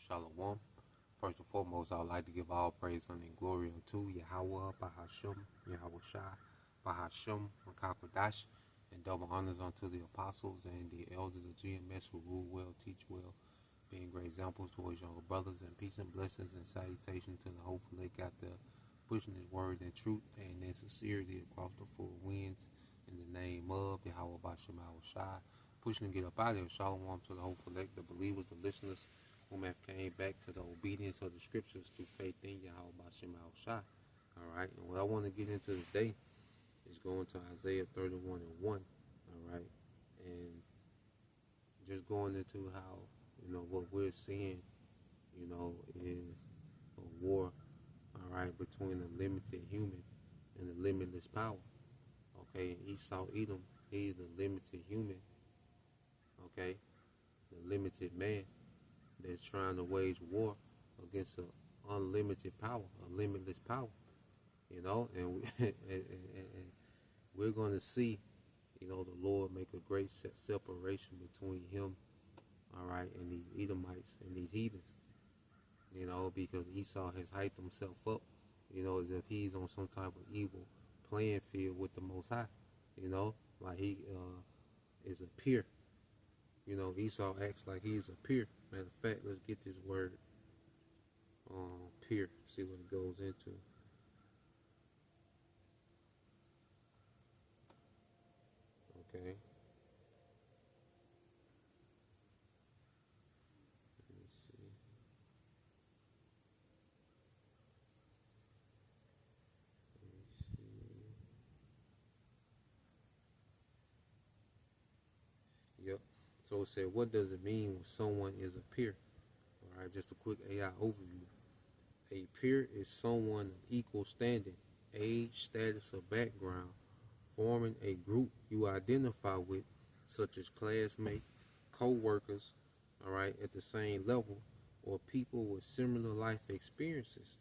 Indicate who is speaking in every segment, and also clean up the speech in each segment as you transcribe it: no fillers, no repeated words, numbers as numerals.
Speaker 1: Shalom. First and foremost, I would like to give all praise and glory unto Yahweh, Bahasham, Yahweh Shai, Bahasham, Makakwadash, and double honors unto the apostles and the elders of GMS who rule well, teach well, being great examples towards younger brothers, and peace and blessings and salutation to the hopeful they got there, pushing his word in truth and in sincerity across the four winds in the name of Yahweh Bahasham, Yahweh Shai, pushing to get up out of here. Shalom to the hopeful elect, the believers, the listeners, whom have came back to the obedience of the scriptures through faith in Yahweh Bashem Al Shai. Alright, and what I want to get into today is going to Isaiah 31 and 1. Alright, and just going into how, what we're seeing, is a war, alright, between the limited human and the limitless power. Okay, Esau Edom, he's the limited human, okay, the limited man that's trying to wage war against an unlimited power, a limitless power, and we're going to see, the Lord make a great separation between him, all right, and these Edomites and these heathens, because Esau has hyped himself up, as if he's on some type of evil playing field with the Most High, like he is a peer. Esau acts like he's a peer. Matter of fact, let's get this word peer, see what it goes into. Okay. Let me see. Yep. So it said, what does it mean when someone is a peer? All right, just a quick AI overview. A peer is someone of equal standing, age, status, or background, forming a group you identify with, such as classmates, co-workers, all right, at the same level, or people with similar life experiences.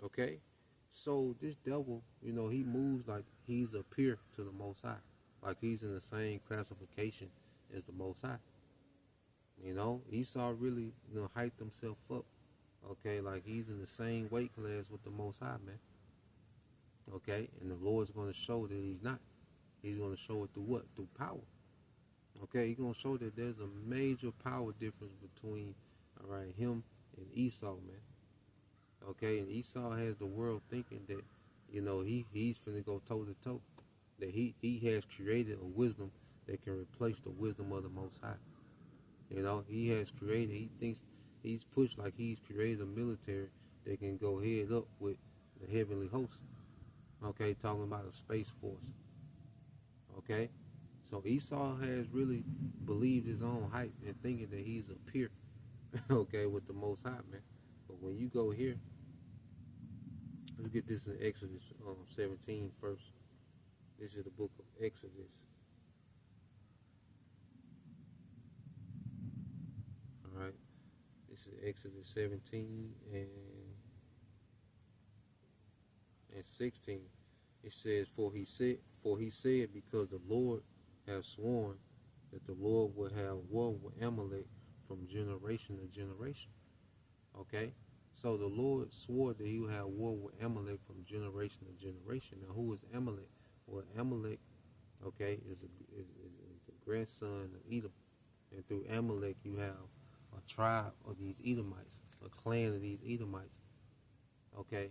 Speaker 1: Okay? So this devil, he moves like he's a peer to the Most High, like he's in the same classification as the Most High. Esau really, hyped himself up. Okay, like he's in the same weight class with the Most High, man. Okay, and the Lord's going to show that he's not. He's going to show it through what? Through power. Okay, he's going to show that there's a major power difference between, all right, him and Esau, man. Okay, and Esau has the world thinking that, he's finna go toe to toe. That he has created a wisdom that can replace the wisdom of the Most High. He has created, he thinks he's pushed like he's created a military that can go head up with the heavenly host. Okay, talking about a space force. Okay, so Esau has really believed his own hype and thinking that he's a peer, okay, with the Most High, man. But when you go here, let's get this in Exodus 17 first. This is the book of Exodus. All right, this is Exodus 17 and 16. It says, for he said, because the Lord has sworn that the Lord will have war with Amalek from generation to generation. Okay? So the Lord swore that he would have war with Amalek from generation to generation. Now, who is Amalek? Well, Amalek, okay, is the grandson of Edom. And through Amalek, you have a tribe of these Edomites, a clan of these Edomites, okay,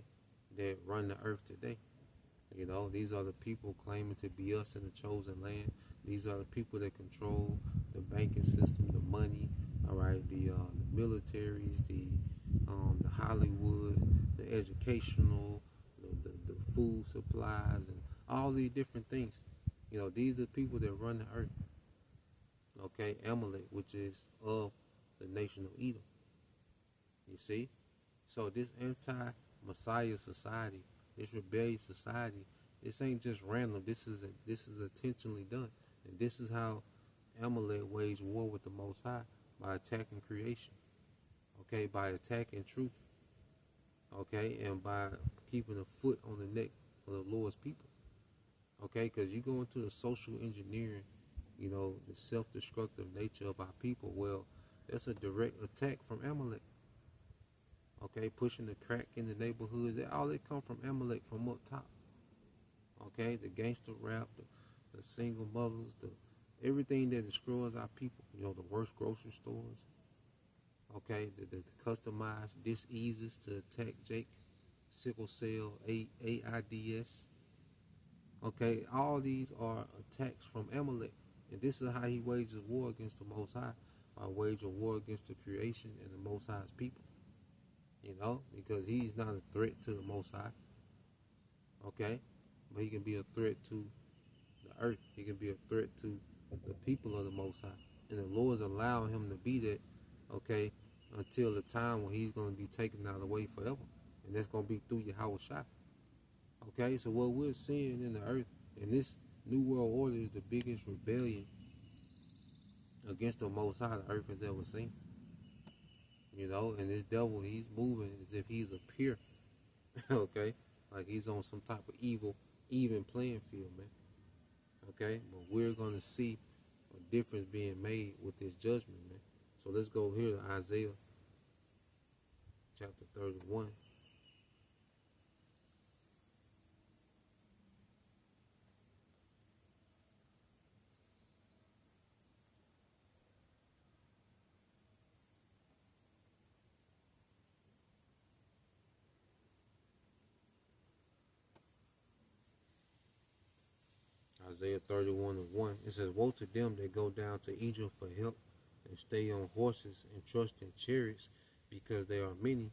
Speaker 1: that run the earth today. These are the people claiming to be us in the chosen land. These are the people that control the banking system, the money, all right, the militaries, the Hollywood, the educational, the food supplies, and all these different things. These are the people that run the earth. Okay, Amalek, which is of the nation of Edom. You see? So this anti-Messiah society, this rebellious society, this ain't just random. This is intentionally done. And this is how Amalek waged war with the Most High, by attacking creation. Okay, by attacking truth. Okay, and by keeping a foot on the neck of the Lord's people. Okay, because you go into the social engineering, the self-destructive nature of our people. Well, that's a direct attack from Amalek. Okay, pushing the crack in the neighborhoods. All that come from Amalek from up top. Okay, the gangster rap, the single mothers, the everything that destroys our people. You know, the worst grocery stores. Okay, the customized diseases to attack Jake, sickle cell, AIDS. Okay, all these are attacks from Amalek, and this is how he wages war against the Most High, by waging war against the creation and the Most High's people. You know, because he's not a threat to the Most High. Okay, but he can be a threat to the earth. He can be a threat to the people of the Most High, and the Lord's allowing him to be that. Okay, until the time when he's going to be taken out of the way forever, and that's going to be through Yahweh Shai. Okay, so what we're seeing in the earth, and this new world order is the biggest rebellion against the Most High the earth has ever seen. You know, and this devil, he's moving as if he's a peer. Okay, like he's on some type of even playing field, man. Okay, but we're gonna see a difference being made with this judgment, man. So let's go here to Isaiah chapter 31. Isaiah 31 and 1. It says, woe to them that go down to Egypt for help and stay on horses and trust in chariots because they are many,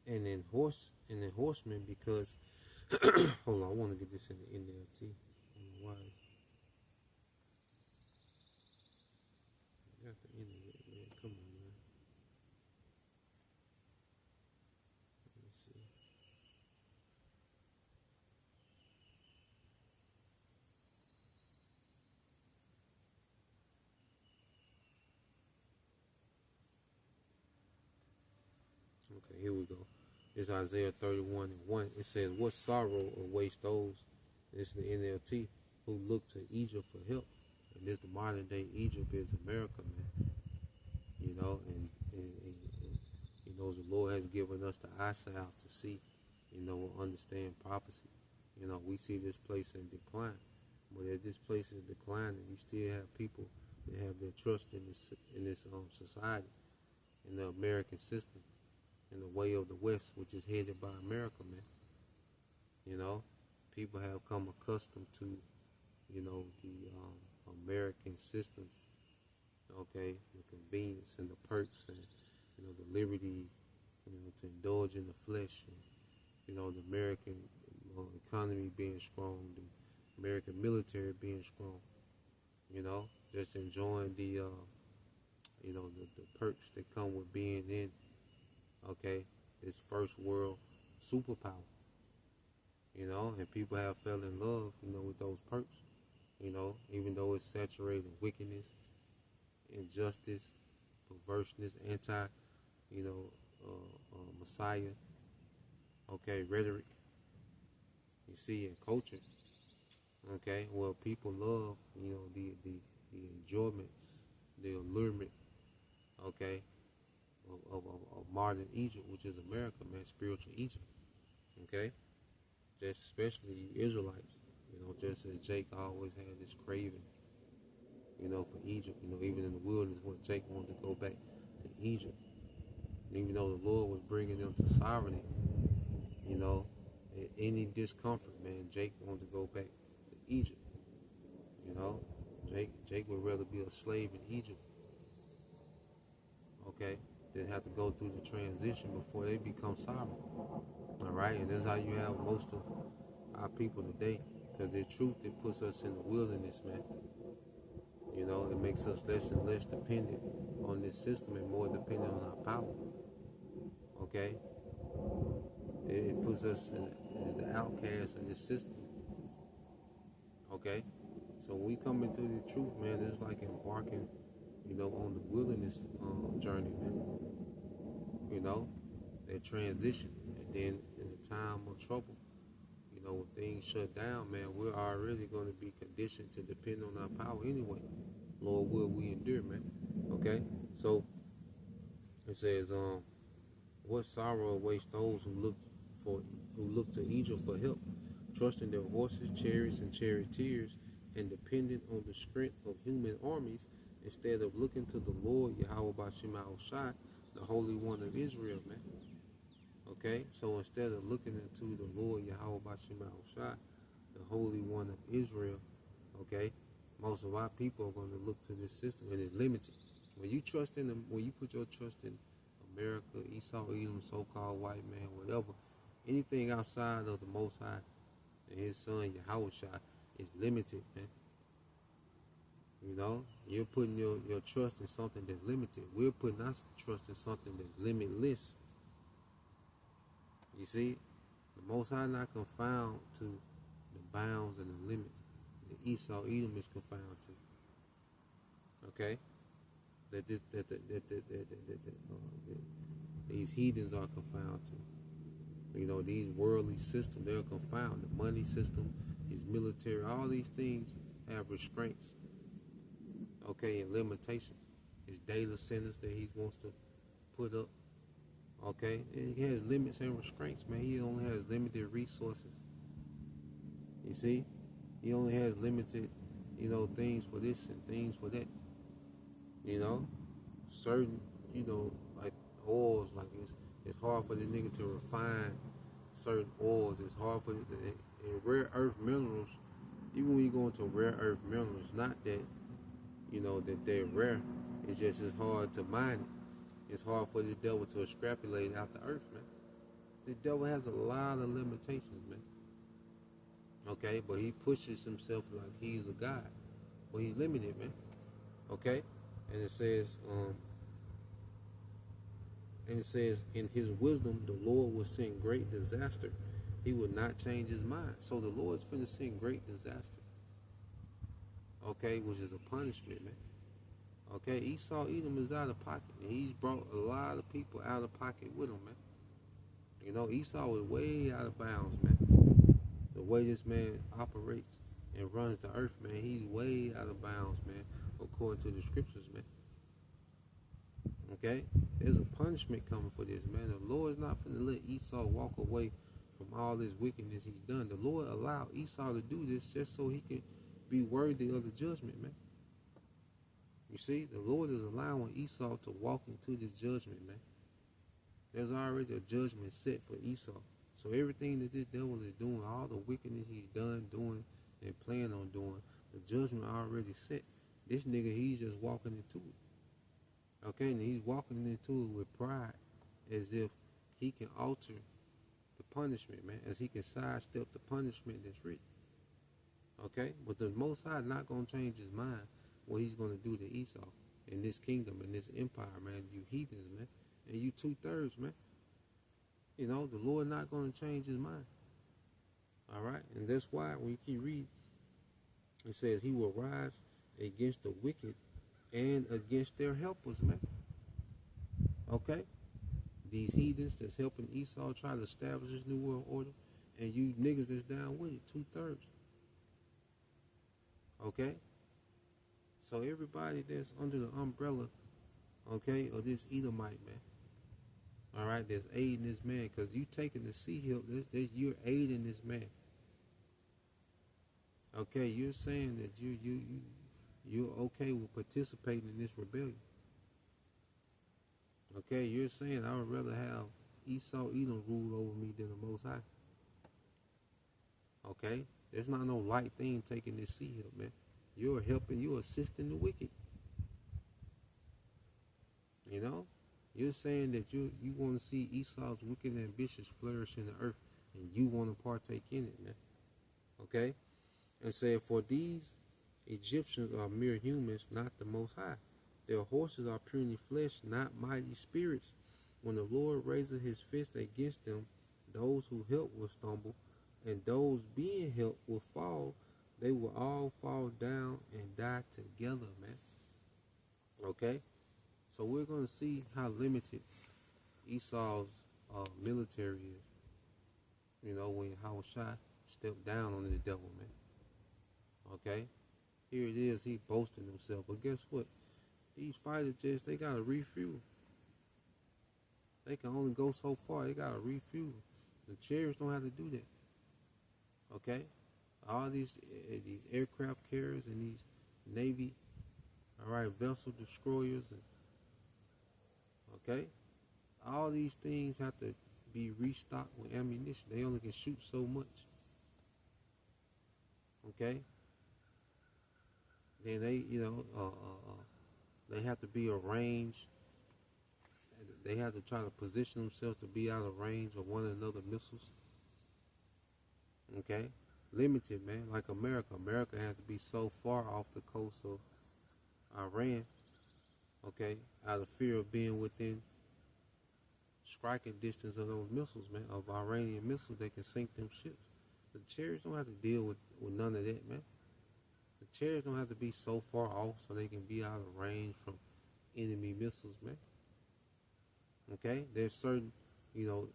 Speaker 1: and in horsemen because hold on, I want to get this in the NLT. Why is got the internet, man? Come on, man. Let me see. Okay, here we go. It's Isaiah 31 and 1. It says, what sorrow awaits those, this is the NLT, who look to Egypt for help. And this the modern day Egypt is America, man. You know, and you know, the Lord has given us the eyesight to see, you know, understand prophecy. You know, we see this place in decline. But as this place is declining, you still have people that have their trust in this society, in the American system, in the way of the West, which is headed by America, man. You know, people have come accustomed to, you know, the American system. Okay, the convenience and the perks and, you know, the liberty, you know, to indulge in the flesh, and, you know, the American economy being strong, the American military being strong, you know, just enjoying the, you know, the perks that come with being in, okay, this first world superpower, you know, and people have fell in love, you know, with those perks, you know, even though it's saturated in wickedness, injustice, perverseness, anti, you know, Messiah, okay, rhetoric, you see, in culture, okay, well, people love, you know, the enjoyments, the allurement, okay, of modern Egypt, which is America, man, spiritual Egypt, okay, just especially you Israelites, you know, just as Jake always had this craving, you know, for Egypt, you know, even in the wilderness when Jake wanted to go back to Egypt, and even though the Lord was bringing them to sovereignty, you know, at any discomfort, man, Jake wanted to go back to Egypt, you know, Jake would rather be a slave in Egypt, okay, than have to go through the transition before they become sovereign. All right, and that's how you have most of our people today, because the truth, it puts us in the wilderness, man. You know, it makes us less and less dependent on this system and more dependent on our power. Okay, it puts us as the outcast of this system. Okay, so when we come into the truth, man, it's like embarking, you know, on the wilderness journey, man. You know, that transition, and then in a time of trouble, you know, when things shut down, man, we're already going to be conditioned to depend on our power anyway. Lord, will we endure, man? Okay, so it says, What sorrow awaits those who look to Egypt for help, trusting their horses, chariots, and charioteers, and dependent on the strength of human armies, instead of looking to the Lord Yahweh Bashim Shai, the Holy One of Israel, man. Okay, so instead of looking into the Lord Yahweh Bashim Shai, the Holy One of Israel, okay, most of our people are going to look to this system, and it's limited. When you trust in them, when you put your trust in America, Esau, Edom, so-called white man, whatever, anything outside of the Most High and His Son Yahweh Shai is limited, man. You know, you're putting your trust in something that's limited. We're putting our trust in something that's limitless. You see, the Most High not confined to the bounds and the limits that Esau, Edom is confined to. Okay, that these heathens are confined to. You know, these worldly systems, they're confined. The money system, his military, all these things have restraints. Okay, and limitations. His data centers that he wants to put up. Okay, and he has limits and restraints, man. He only has limited resources. You see, he only has limited, you know, things for this and things for that. You know, certain, you know, like oils, like it's hard for the nigga to refine certain oils. It's hard for the and rare earth minerals. Even when you go into rare earth minerals, not that, you know, that they're rare. It's just as hard to mine it. It's hard for the devil to extrapolate out the earth, man. The devil has a lot of limitations, man. Okay, but he pushes himself like he's a god. Well, he's limited, man. Okay, and it says, in his wisdom, the Lord will send great disaster. He will not change his mind. So the Lord's finna send great disaster. Okay, which is a punishment, man. Okay, Esau Edom is out of pocket, and he's brought a lot of people out of pocket with him, man. You know, Esau is way out of bounds, man. The way this man operates and runs the earth, man, he's way out of bounds, man, according to the scriptures, man. Okay, there's a punishment coming for this, man. The Lord is not finna let Esau walk away from all this wickedness he's done. The Lord allowed Esau to do this just so he can be worthy of the judgment, man. You see, the Lord is allowing Esau to walk into this judgment, man. There's already a judgment set for Esau. So everything that this devil is doing, all the wickedness he's done, doing, and plan on doing, the judgment already set. This nigga, he's just walking into it. Okay, and he's walking into it with pride, as if he can alter the punishment, man, as he can sidestep the punishment that's written. Okay, but the Most High not going to change his mind what he's going to do to Esau in this kingdom, in this empire, man. You heathens, man. And you 2/3, man. You know, the Lord not going to change his mind. All right? And that's why when you keep reading, it says he will rise against the wicked and against their helpers, man. Okay? These heathens that's helping Esau try to establish this new world order, and you niggas that's down with it, 2/3. Okay? So everybody that's under the umbrella, okay, of this Edomite, man, all right, that's aiding this man, because you taking the sea hill, you're aiding this man. Okay, you're saying that you're okay with participating in this rebellion. Okay, you're saying I would rather have Esau Edom rule over me than the Most High. Okay, there's not no light thing taking this sea hill, man. You're helping, you're assisting the wicked. You know? You're saying that you want to see Esau's wicked ambitions flourish in the earth, and you want to partake in it, man. Okay? And said, for these Egyptians are mere humans, not the Most High. Their horses are puny flesh, not mighty spirits. When the Lord raises his fist against them, those who help will stumble, and those being helped will fall. They will all fall down and die together, man. Okay? So we're going to see how limited Esau's military is. You know, when Yahushua stepped down on the devil, man. Okay? Here it is, he boasting himself. But guess what? These fighter jets, they got to refuel. They can only go so far. They gotta refuel. The chariots don't have to do that. Okay, all these aircraft carriers and these navy, all right, vessel destroyers, and okay, all these things have to be restocked with ammunition. They only can shoot so much. Okay, then they have to be arranged. They have to try to position themselves to be out of range of one another missiles. Okay, limited, man. Like America, America has to be so far off the coast of Iran. Okay, out of fear of being within striking distance of those missiles, man, of Iranian missiles that can sink them ships. The chariots don't have to deal with none of that, man. The chariots don't have to be so far off so they can be out of range from enemy missiles, man. Okay, there's certain, you know,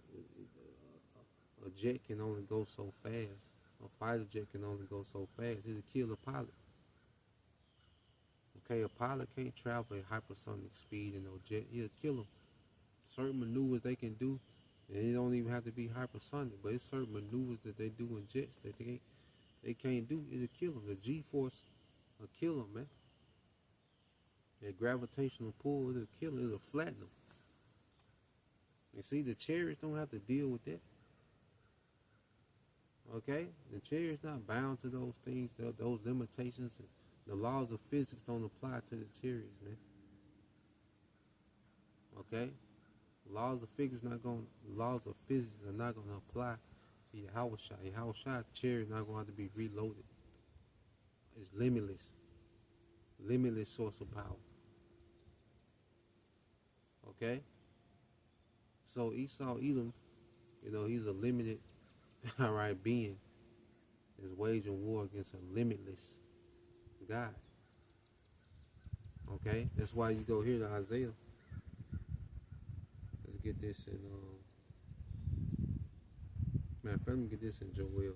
Speaker 1: a jet can only go so fast. A fighter jet can only go so fast. It'll kill a pilot. Okay, a pilot can't travel at hypersonic speed in no jet. He'll kill them. Certain maneuvers they can do, and it don't even have to be hypersonic, but it's certain maneuvers that they do in jets that they can't do. It'll kill them. The G-force will kill them, man. That gravitational pull, it'll kill them. It'll flatten them. You see, the chariots don't have to deal with that. Okay? The chariot's not bound to those things, those limitations. And the laws of physics don't apply to the chariots, man. Okay? Laws of physics are not gonna apply to your house shot. Your house shot chariot not gonna have to be reloaded. It's limitless. Limitless source of power. Okay? So Esau Edom, he's a limited, all right, being. Is waging war against a limitless God. Okay? That's why you go here to Isaiah. Let's get this in, matter of fact, let me get this in Joel.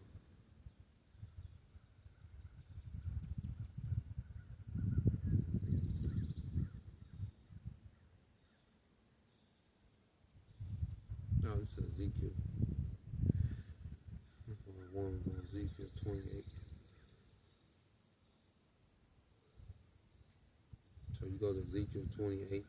Speaker 1: No, this is Ezekiel. One go Ezekiel 28. So you go to Ezekiel 28.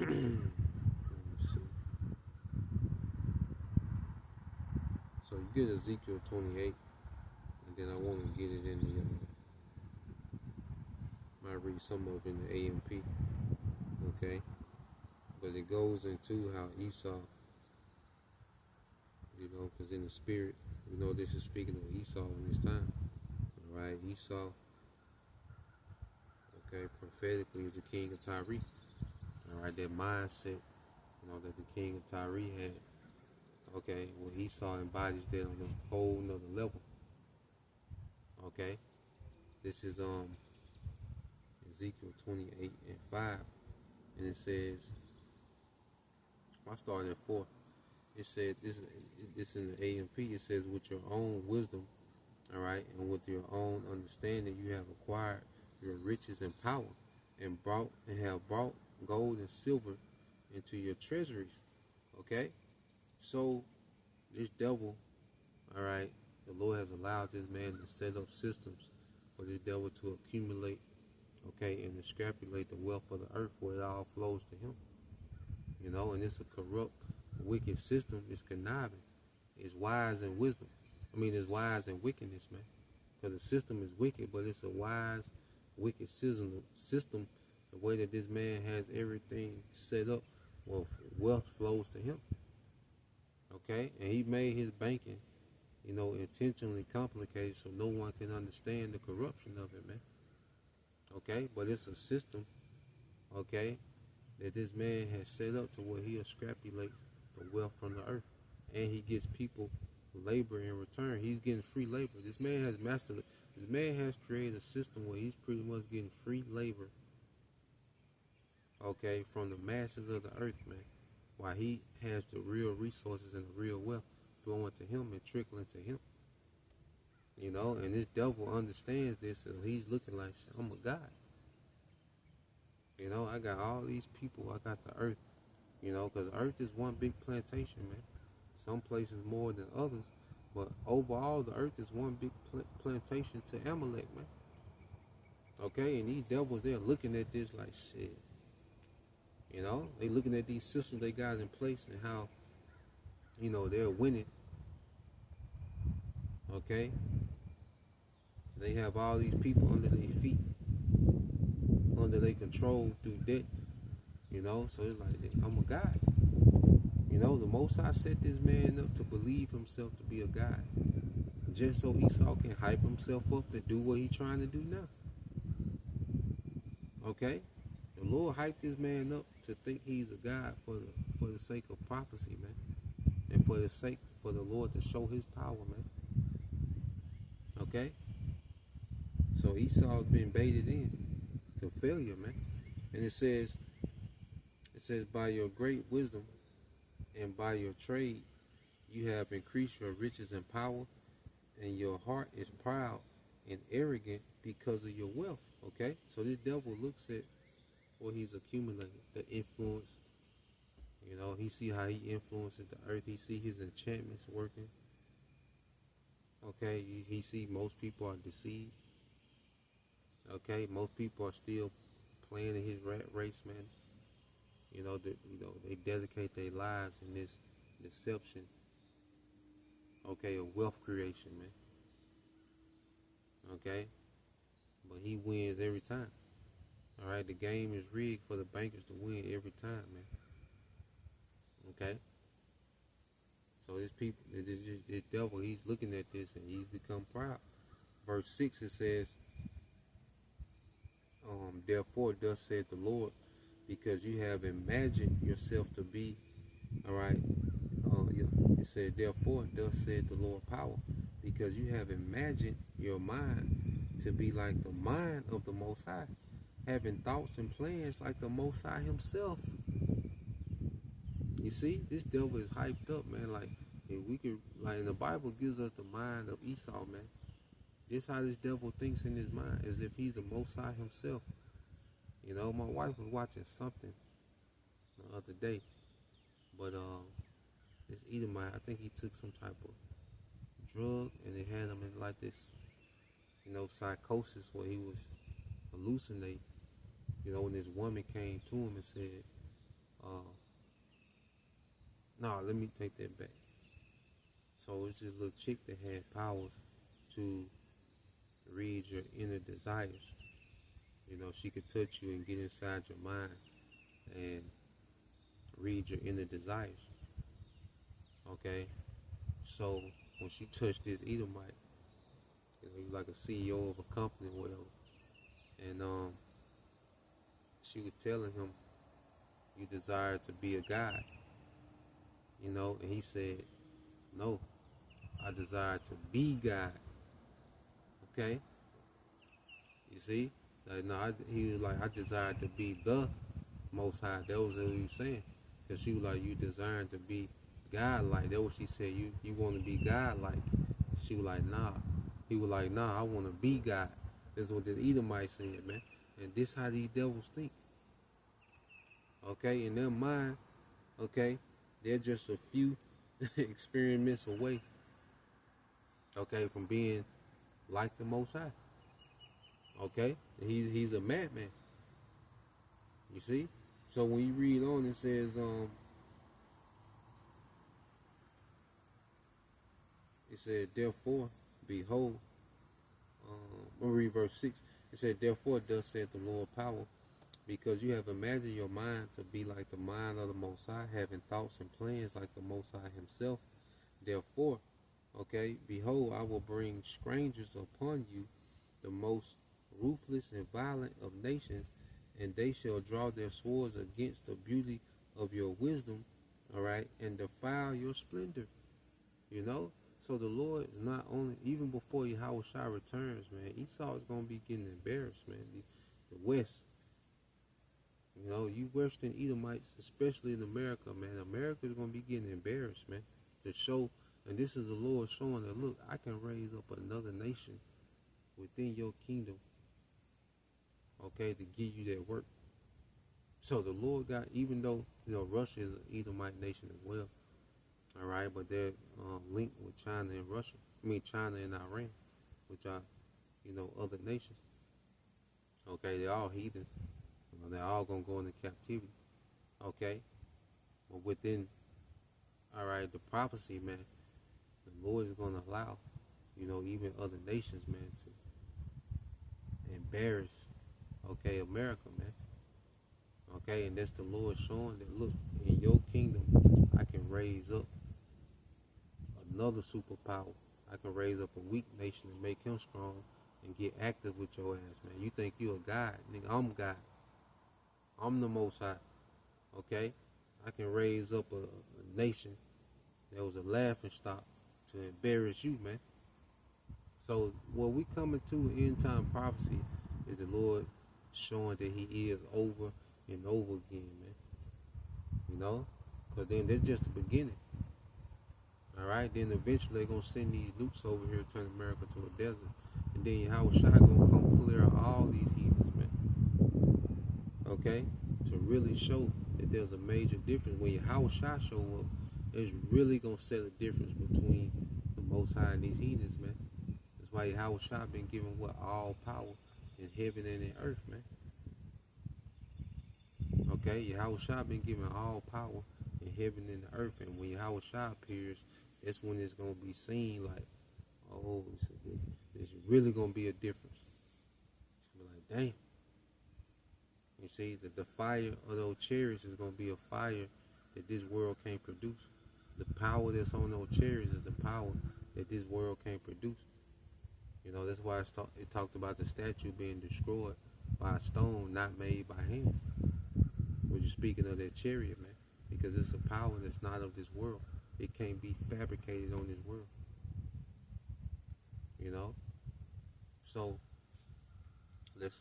Speaker 1: Let me see. So you get Ezekiel 28, and then I want to get it in the, I read some of it in the AMP, okay? But it goes into how Esau, because in the spirit, we know this is speaking of Esau in this time, all right? Esau, okay, prophetically is the king of Tyre, all right? That mindset, that the king of Tyre had. Okay, well, Esau embodies that on a whole nother level. Okay, this is Ezekiel 28 and 5, and it says, I started at 4. It said this in the AMP. It says, with your own wisdom, all right, and with your own understanding, you have acquired your riches and power, and have brought gold and silver into your treasuries. Okay. So, this devil, all right, the Lord has allowed this man to set up systems for this devil to accumulate, okay, and extrapolate the wealth of the earth where it all flows to him. And it's a corrupt, wicked system. It's conniving. It's wise and wisdom. It's wise and wickedness, man. Because the system is wicked, but it's a wise, wicked system. The way that this man has everything set up, well, wealth flows to him. Okay, and he made his banking, intentionally complicated so no one can understand the corruption of it, man. Okay, but it's a system, okay, that this man has set up to where he extrapolates the wealth from the earth, and he gets people labor in return. He's getting free labor. This man has mastered it. This man has created a system where he's pretty much getting free labor, okay, from the masses of the earth, man. while he has the real resources and the real wealth flowing to him and trickling to him. You know, and this devil understands this, and he's looking like, I'm a god. You know, I got all these people. I got the earth. You know, because earth is one big plantation, man. Some places more than others, but overall, the earth is one big plantation to Amalek, man. Okay, and these devils, they're looking at this like shit. You know, they looking at these systems they got in place and how, you know, they're winning. Okay, they have all these people under their feet, under their control through debt. You know, so it's like, I'm a god. You know, the Most High set this man up to believe himself to be a god, just so Esau can hype himself up to do what he's trying to do now. Okay, the Lord hyped this man up to think he's a god for the sake of prophecy, man, and for the sake for the Lord to show His power, man. Okay, so Esau's been baited in to failure, man, and it says by your great wisdom and by your trade you have increased your riches and power, and your heart is proud and arrogant because of your wealth. Okay, so this devil looks at what he's accumulated, the influence. You know, he see how he influences the earth. He see his enchantments working. Okay, he see most people are deceived. Okay, most people are still playing in his rat race, man. You know, they dedicate their lives in this deception. Okay, of wealth creation, man. Okay, but he wins every time. All right, the game is rigged for the bankers to win every time, man. Okay, so this devil, he's looking at this and he's become proud. Verse 6, it says, therefore, thus said the Lord, because you have imagined yourself to be, all right, it said, therefore, thus said the Lord power, because you have imagined your mind to be like the mind of the Most High, having thoughts and plans like the Most High himself. You see, this devil is hyped up, man. Like, if we could, like, the Bible gives us the mind of Esau, man. This how this devil thinks in his mind, as if he's the Most High himself. You know, my wife was watching something the other day, but this Edomite, I think he took some type of drug, and it had him in like this, you know, psychosis where he was hallucinating. You know, when this woman came to him and said, no, let me take that back. So it's this little chick that had powers to read your inner desires. You know, she could touch you and get inside your mind and read your inner desires. Okay? So when she touched this Edomite, you know, he was like a CEO of a company or whatever. And she was telling him, you desire to be a god. You know, and he said, no, I desire to be God. Okay? You see? Like, no, he was like, I desire to be the Most High. That was what he was saying. Because she was like, you desire to be God-like. That was what she said. You want to be God-like. She was like, nah. He was like, nah, I want to be God. That's what the Edomite said, man. And this how these devils think. Okay? In their mind, okay, they're just a few experiments away, okay, from being like the Most High. Okay? He's a madman. You see? So when you read on, it says, it said, therefore, behold, we'll read verse 6. It said, therefore, thus said the Lord power, because you have imagined your mind to be like the mind of the Most High, having thoughts and plans like the Most High himself. Therefore, okay, behold, I will bring strangers upon you, the most ruthless and violent of nations, and they shall draw their swords against the beauty of your wisdom, all right, and defile your splendor. You know? So the Lord is not only, even before Yahweh Shai returns, man, Esau is going to be getting embarrassed, man. The West, You know, you Western Edomites, especially in America, man, America is going to be getting embarrassed, man, to show, and this is the Lord showing that, look, I can raise up another nation within your kingdom, okay, to give you that work. So the Lord got, even though, you know, Russia is an Edomite nation as well, all right, but they're linked with China and Russia. I mean, China and Iran, which are, you know, other nations. Okay, they're all heathens. You know, they're all going to go into captivity. Okay, but within, all right, the prophecy, man, the Lord is going to allow, you know, even other nations, man, to embarrass, okay, America, man. Okay, and that's the Lord showing that, look, in your kingdom, I can raise up another superpower. I can raise up a weak nation and make him strong and get active with your ass, man. You think you a God, nigga, I'm God. I'm the Most High, okay? I can raise up a nation that was a laughing stock to embarrass you, man. So what we coming to end time prophecy is the Lord showing that he is over and over again, man. You know? Because then that's just the beginning. Alright? Then eventually they're going to send these nukes over here, turn America to a desert. And then Yahweh Shai going to come clear all these heathens, man. Okay? To really show that there's a major difference. When Yahweh Shai show up, it's really going to set a difference between the Most High and these heathens, man. That's why Yahweh Shai been given what? All power in heaven and in earth, man. Okay, Yahweh Shai been given all power in heaven and the earth, and when Yahweh Shai appears, that's when it's gonna be seen like, oh, there's really gonna be a difference. It's gonna be like, damn. You see, the fire of those chariots is gonna be a fire that this world can't produce. The power that's on those chariots is the power that this world can't produce. You know, that's why it talked about the statue being destroyed by a stone not made by hands. When you're speaking of that chariot, man, because it's a power that's not of this world. It can't be fabricated on this world. You know? So let's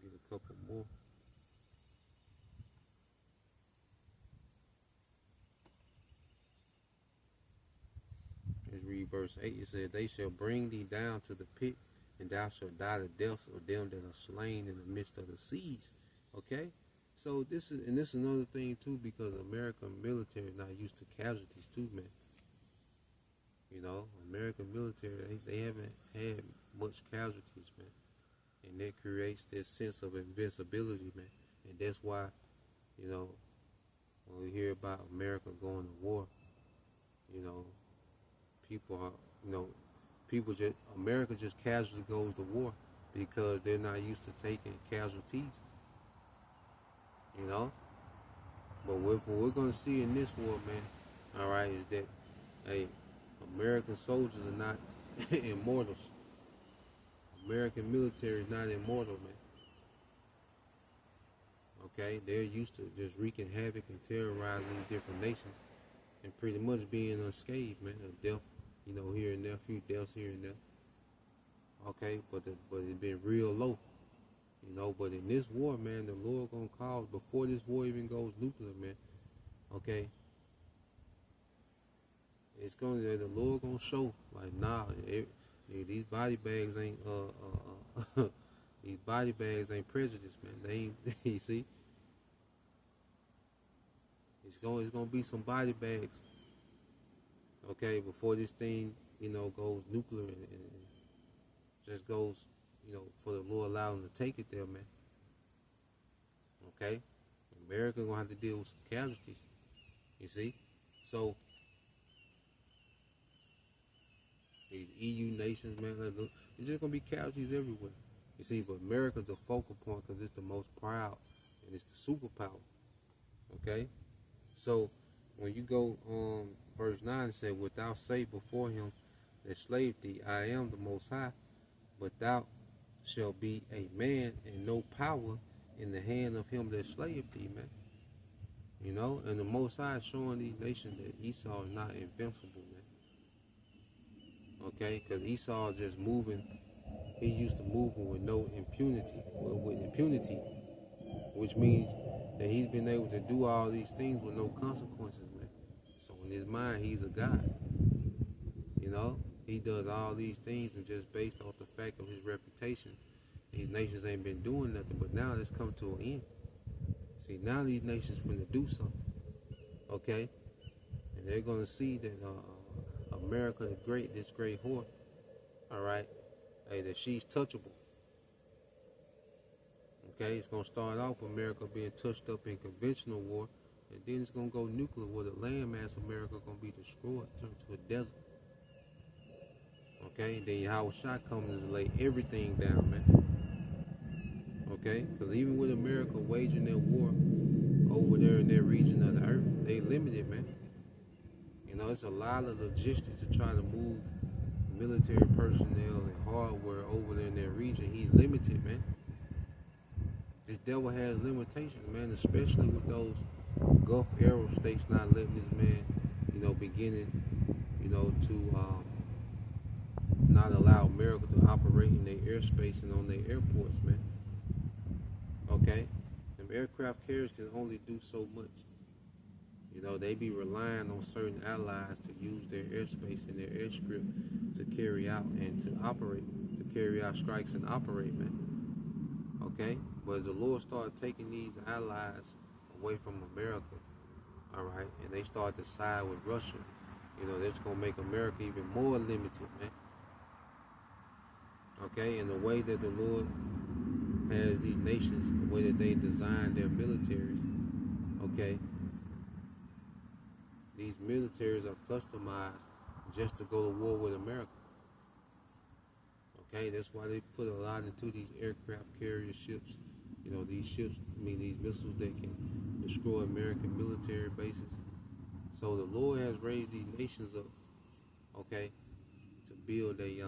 Speaker 1: get a couple more. Let's read verse 8. It says, they shall bring thee down to the pit, and thou shalt die the death of them that are slain in the midst of the seas. Okay? So this is another thing too, because American military is not used to casualties too, man. You know, American military, they haven't had much casualties, man. And that creates this sense of invincibility, man. And that's why, you know, when we hear about America going to war, you know, America just casually goes to war because they're not used to taking casualties. You know? But what we're going to see in this war, man, all right, is that, hey, American soldiers are not immortals. American military is not immortal, man. Okay? They're used to just wreaking havoc and terrorizing different nations and pretty much being unscathed, man. A death, you know, here and there, a few deaths here and there. Okay? But it's been real low. You know, but in this war, man, the Lord gonna cause, before this war even goes nuclear, man, okay, the Lord gonna show, like, nah, these body bags ain't, these body bags ain't prejudice, man. They ain't, you see, it's gonna be some body bags, okay, before this thing, you know, goes nuclear and just goes, you know, for the Lord allow them to take it there, man. Okay? America gonna have to deal with some casualties. You see? So these EU nations, man, there's just gonna be casualties everywhere. You see, but America's the focal point because it's the most proud and it's the superpower. Okay? So when you go verse 9, it said, without say before him that slaved thee, I am the most high, but thou shalt be a man and no power in the hand of him that slaved thee, man. You know, and the Most High is showing these nations that Esau is not invincible, man. Okay, because Esau is just moving he used to moving with no impunity, with impunity, which means that he's been able to do all these things with no consequences, man. So in his mind, he's a god. You know, he does all these things, and just based off the fact of his reputation, these nations ain't been doing nothing. But now it's come to an end. See, now these nations finna do something, okay? And they're gonna see that America, the great, this great whore, all right, hey, that she's touchable. Okay, it's gonna start off with America being touched up in conventional war, and then it's gonna go nuclear, where the landmass America gonna be destroyed, turned to a desert. Okay, and then Yahweh Shah comes to lay everything down, man. Okay, because even with America waging their war over there in that region of the earth, they limited, man. You know, it's a lot of logistics to try to move military personnel and hardware over there in that region. He's limited, man. This devil has limitations, man, especially with those Gulf Arab states not letting this man, you know, beginning, you know, to not allow America to operate in their airspace and on their airports, man. Okay? Them aircraft carriers can only do so much. You know, they be relying on certain allies to use their airspace and their airstrip to carry out and to operate, to carry out strikes and operate, man. Okay? But as the Lord started taking these allies away from America, all right, and they start to side with Russia, you know, that's going to make America even more limited, man. Okay? And the way that the Lord has these nations, the way that they design their militaries, okay, these militaries are customized just to go to war with America. Okay, that's why they put a lot into these aircraft carrier ships. You know, these ships, these missiles that can destroy American military bases. So the Lord has raised these nations up, okay, to build a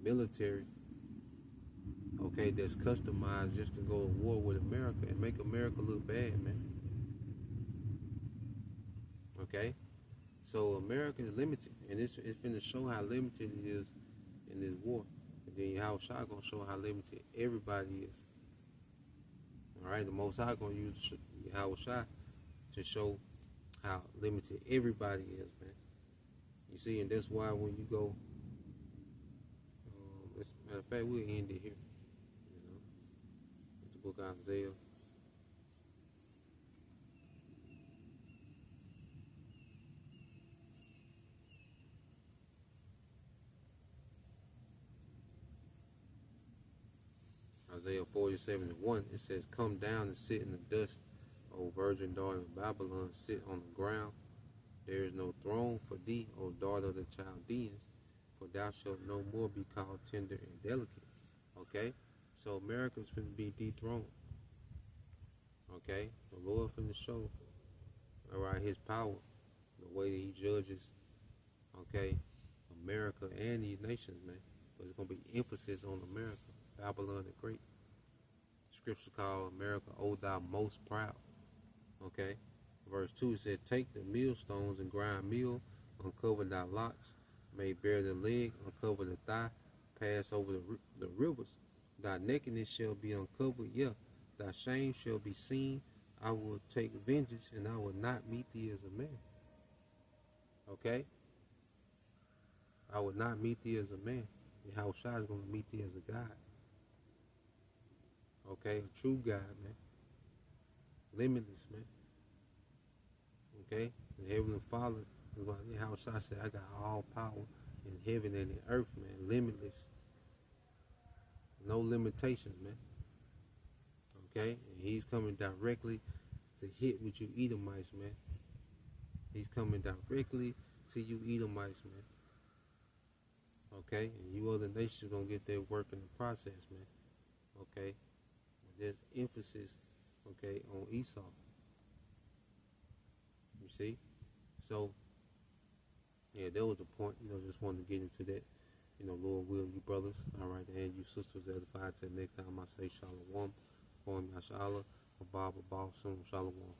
Speaker 1: military, okay, that's customized just to go to war with America and make America look bad, man. Okay, so America is limited, and it's going to show how limited it is in this war. And then Yahweh Shah gonna show how limited everybody is. All right, the Most High gonna use Yahweh Shah to show how limited everybody is, man. You see, and that's why when you go, matter of fact, we'll end it here. You know, with the book of Isaiah. Isaiah 47:1, it says, "Come down and sit in the dust, O virgin daughter of Babylon, sit on the ground. There is no throne for thee, O daughter of the Chaldeans, for thou shalt no more be called tender and delicate." Okay? So America's going to be dethroned. Okay? The Lord finna show, all right, his power, the way that he judges, okay, America and these nations, man. But it's going to be emphasis on America, Babylon the Great. Scripture called America, O thou most proud. Okay? Verse 2, it said, "Take the millstones and grind meal, uncover thy locks, make bare the leg, uncover the thigh, pass over the rivers. Thy nakedness shall be uncovered, yeah, thy shame shall be seen. I will take vengeance, and I will not meet thee as a man." Okay? I will not meet thee as a man. Yahweh Shah is going to meet thee as a God. Okay? A true God, man. Limitless, man. Okay? The Heavenly Father, Yahweh Shah said, "I got all power in heaven and in earth, man. Limitless. No limitations, man." Okay? And he's coming directly to hit with you Edomites, man. He's coming directly to you Edomites, man. Okay? And you other nations gonna get their work in the process, man. Okay? There's emphasis, okay, on Esau. You see? So, yeah, that was the point. You know, just wanted to get into that. You know, Lord will, you brothers, all right, and you sisters edified. Till next time I say shalom, form Yashala, Abba, Shalom.